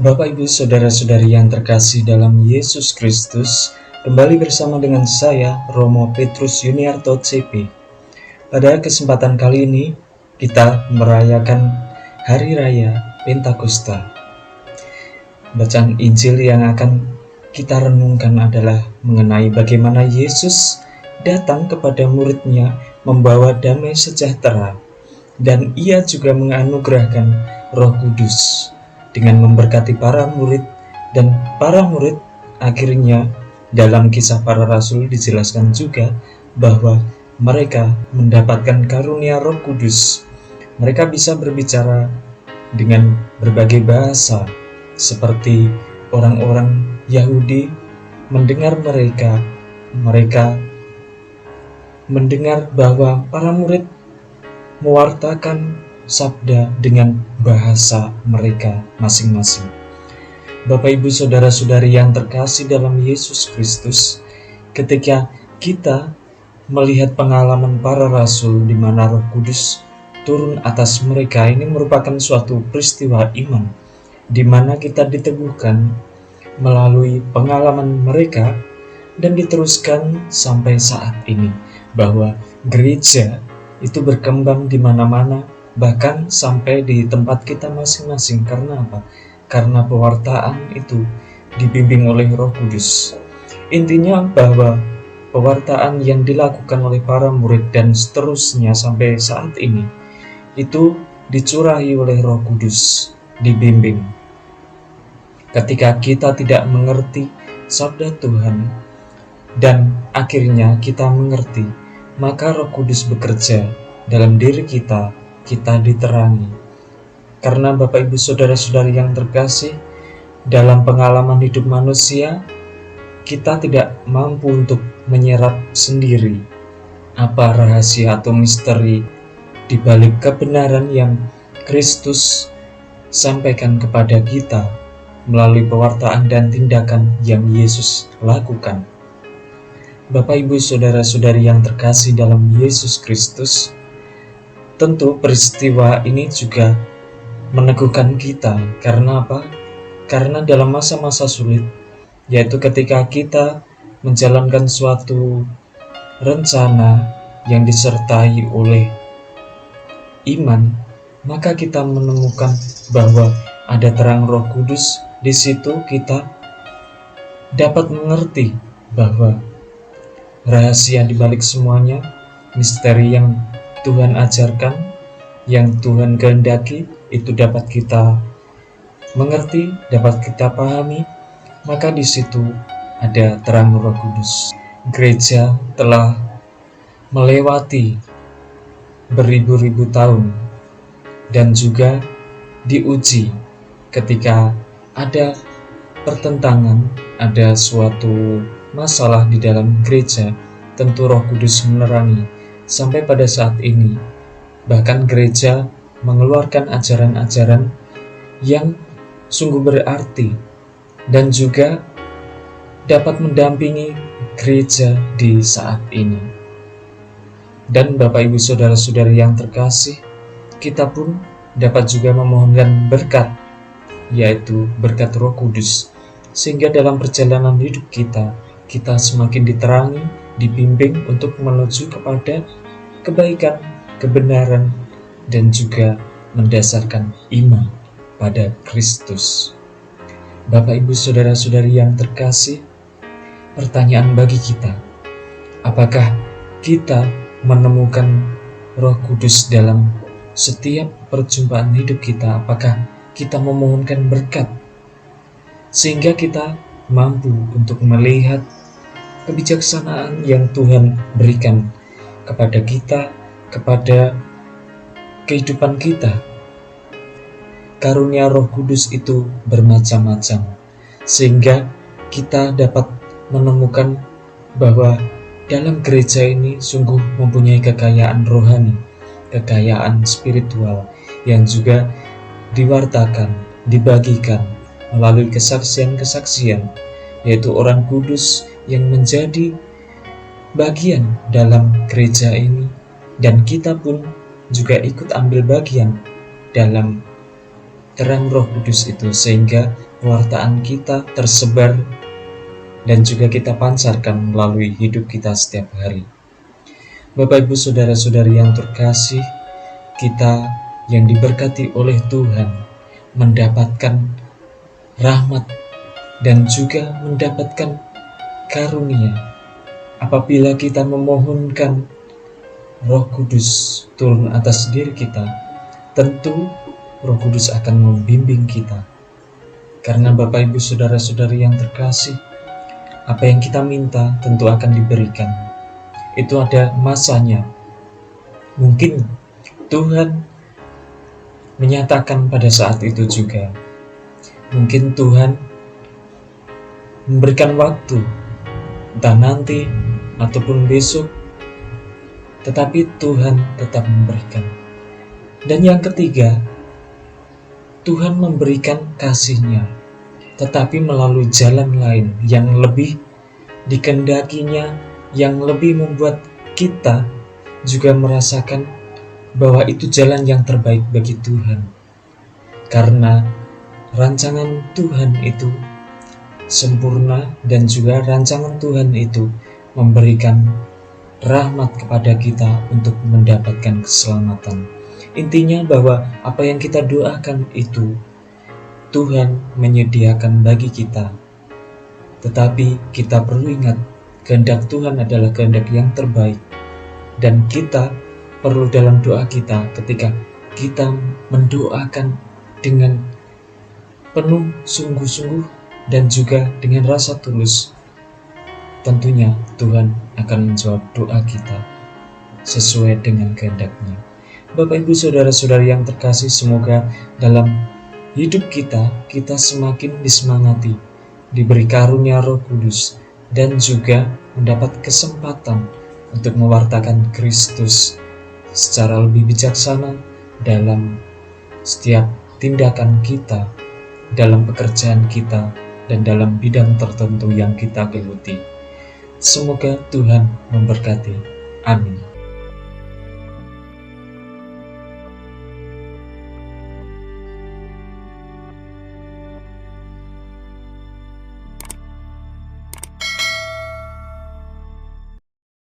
Bapak, Ibu, Saudara-saudari yang terkasih dalam Yesus Kristus, kembali bersama dengan saya, Romo Petrus Yuniarto CP. Pada kesempatan kali ini, kita merayakan Hari Raya Pentakosta. Bacaan Injil yang akan kita renungkan adalah mengenai bagaimana Yesus datang kepada murid-Nya membawa damai sejahtera, dan Ia juga menganugerahkan Roh Kudus dengan memberkati para murid, dan para murid akhirnya dalam Kisah Para Rasul dijelaskan juga bahwa mereka mendapatkan karunia Roh Kudus. Mereka bisa berbicara dengan berbagai bahasa seperti orang-orang Yahudi. Mendengar mereka mendengar bahwa para murid mewartakan sabda dengan bahasa mereka masing-masing. Bapak, Ibu, Saudara-saudari yang terkasih dalam Yesus Kristus, ketika kita melihat pengalaman para rasul di mana Roh Kudus turun atas mereka, ini merupakan suatu peristiwa iman di mana kita diteguhkan melalui pengalaman mereka dan diteruskan sampai saat ini bahwa gereja itu berkembang di mana-mana, bahkan sampai di tempat kita masing-masing. Karena apa? Karena pewartaan itu dibimbing oleh Roh Kudus. Intinya bahwa pewartaan yang dilakukan oleh para murid dan seterusnya sampai saat ini itu dicurahi oleh Roh Kudus, dibimbing. Ketika kita tidak mengerti sabda Tuhan dan akhirnya kita mengerti, maka Roh Kudus bekerja dalam diri kita diterangi. Karena Bapak, Ibu, Saudara-saudari yang terkasih, dalam pengalaman hidup manusia, kita tidak mampu untuk menyerap sendiri apa rahasia atau misteri di balik kebenaran yang Kristus sampaikan kepada kita melalui pewartaan dan tindakan yang Yesus lakukan. Bapak, Ibu, Saudara-saudari yang terkasih dalam Yesus Kristus, tentu peristiwa ini juga meneguhkan kita. Karena apa? Karena dalam masa-masa sulit, yaitu ketika kita menjalankan suatu rencana yang disertai oleh iman, maka kita menemukan bahwa ada terang Roh Kudus. Di situ kita dapat mengerti bahwa rahasia di balik semuanya, misteri yang Tuhan ajarkan, yang Tuhan kehendaki, itu dapat kita mengerti, dapat kita pahami. Maka di situ ada terang Roh Kudus. Gereja telah melewati beribu-ribu tahun dan juga diuji ketika ada pertentangan, ada suatu masalah di dalam gereja. Tentu Roh Kudus menerangi sampai pada saat ini. Bahkan gereja mengeluarkan ajaran-ajaran yang sungguh berarti dan juga dapat mendampingi gereja di saat ini. Dan Bapak, Ibu, Saudara-saudari yang terkasih, kita pun dapat juga memohonkan berkat, yaitu berkat Roh Kudus, sehingga dalam perjalanan hidup kita semakin diterangi, dibimbing untuk menuju kepada kebaikan, kebenaran, dan juga mendasarkan iman pada Kristus. Bapak, Ibu, Saudara-saudari yang terkasih, pertanyaan bagi kita, apakah kita menemukan Roh Kudus dalam setiap perjumpaan hidup kita? Apakah kita memohonkan berkat sehingga kita mampu untuk melihat kebijaksanaan yang Tuhan berikan kepada kita, kepada kehidupan kita? Karunia Roh Kudus itu bermacam-macam, sehingga kita dapat menemukan bahwa dalam gereja ini sungguh mempunyai kekayaan rohani, kekayaan spiritual yang juga diwartakan, dibagikan melalui kesaksian-kesaksian, yaitu orang kudus yang menjadi bagian dalam gereja ini, dan kita pun juga ikut ambil bagian dalam terang Roh Kudus itu, sehingga pewartaan kita tersebar dan juga kita pancarkan melalui hidup kita setiap hari. Bapak Ibu Saudara-saudari yang terkasih, kita yang diberkati oleh Tuhan mendapatkan rahmat dan juga mendapatkan karunia apabila kita memohonkan Roh Kudus turun atas diri kita. Tentu Roh Kudus akan membimbing kita, karena Bapak Ibu Saudara-saudari yang terkasih, apa yang kita minta tentu akan diberikan. Itu ada masanya. Mungkin Tuhan menyatakan pada saat itu juga, mungkin Tuhan memberikan waktu, entah nanti ataupun besok, tetapi Tuhan tetap memberikan. Dan yang ketiga, Tuhan memberikan kasih-Nya, tetapi melalui jalan lain yang lebih dikehendakinya, yang lebih membuat kita juga merasakan bahwa itu jalan yang terbaik bagi Tuhan. Karena rancangan Tuhan itu sempurna dan juga rancangan Tuhan itu memberikan rahmat kepada kita untuk mendapatkan keselamatan. Intinya bahwa apa yang kita doakan itu Tuhan menyediakan bagi kita. Tetapi kita perlu ingat, kehendak Tuhan adalah kehendak yang terbaik. Dan kita perlu dalam doa kita, ketika kita mendoakan dengan penuh sungguh-sungguh dan juga dengan rasa tulus, tentunya Tuhan akan menjawab doa kita sesuai dengan kehendak-Nya. Bapak Ibu Saudara-saudari yang terkasih, semoga dalam hidup kita semakin disemangati, diberi karunia Roh Kudus, dan juga mendapat kesempatan untuk mewartakan Kristus secara lebih bijaksana dalam setiap tindakan kita, dalam pekerjaan kita, dan dalam bidang tertentu yang kita geluti. Semoga Tuhan memberkati. Amin.